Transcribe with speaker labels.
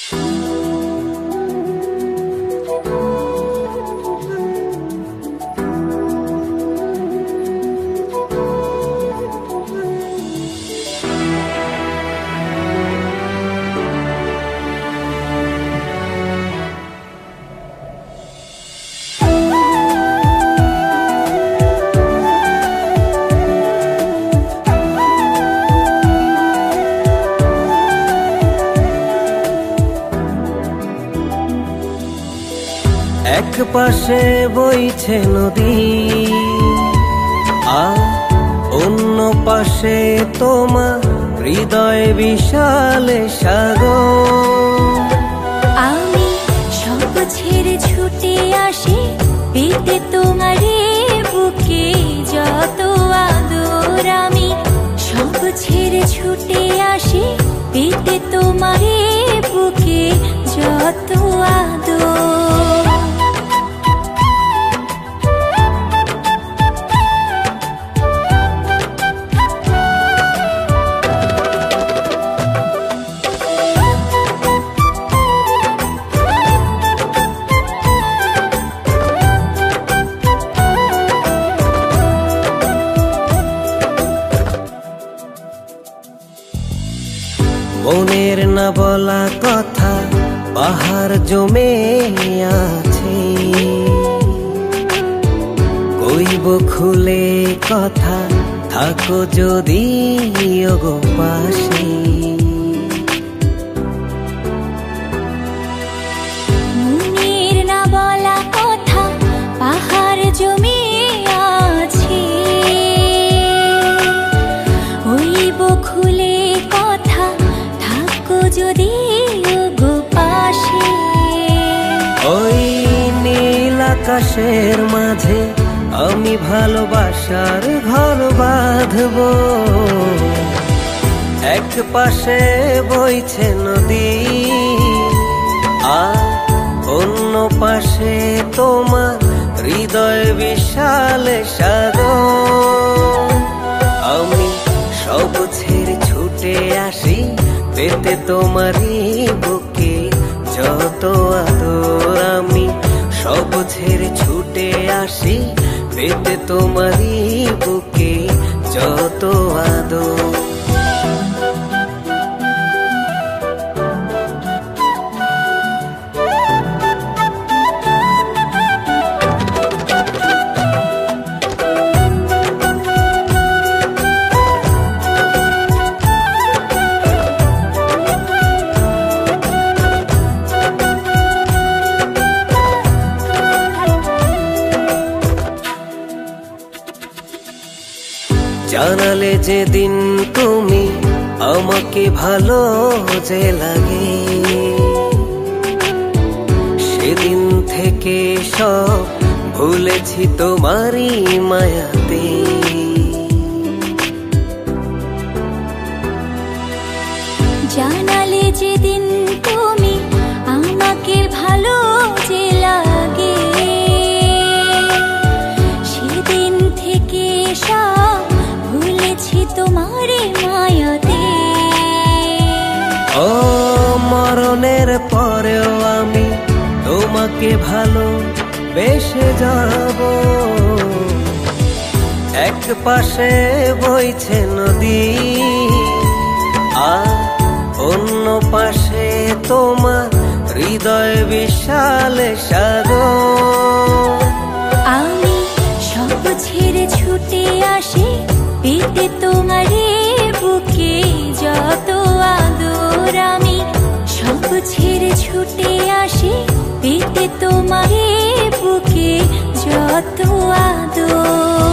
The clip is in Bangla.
Speaker 1: এক পাশে বইছে নদী আর অন্য পাশে তোমার হৃদয় বিশাল সাগর।
Speaker 2: আমি সব ছেড়ে ছুটে আসি পেতে তোমারে বুকে যত আদর। আমি সব ছেড়ে ছুটে আসি পেতে তোমারে বুকে যত আদর।
Speaker 1: মনের না বলা কথা পাহাড় জমে আছে, কইব খুলে কথা থাকো যদি গো পাশে।
Speaker 2: মনের না বলা কথা পাহাড় জমে আছে, কইব খুলে কথা থাকো যদি গো পাশে।
Speaker 1: ওই নীল আকাশের মাঝে আমি ভালোবাসার ঘর বাঁধব। এক পাশে বইছে নদী আর অন্য পাশে তোমার হৃদয় বিশাল সাগর। আমি সব ছেড়ে ছুটে আসি পেতে তোমারই বুকে যত আদর। আমি সব ছেড়ে ছুটে আসি পেতে তোমারই বুকে যত আদর। জানালে যেদিন তুমি আমাকে ভালো যে লাগে, সেদিন থেকে সব ভুলেছি তোমারই মায়াতে।
Speaker 2: জানালে যেদিন তুমি আমাকে ভালো যে লাগে, সেদিন থেকে সব ভুলেছি তোমারে মায়াতে।
Speaker 1: ও মরণের পরেও আমি তোমাকে ভালো বেসে যাব। এক পাশে বইছে নদী আর অন্য পাশে তোমার হৃদয় বিশাল সাগর।
Speaker 2: আমি সব ছেড়ে ছুটে আসি পেতে তোমারে বুকে যত আদর। আমি সব ছেড়ে ছুটে আসি পেতে তোমারে বুকে যত আদর।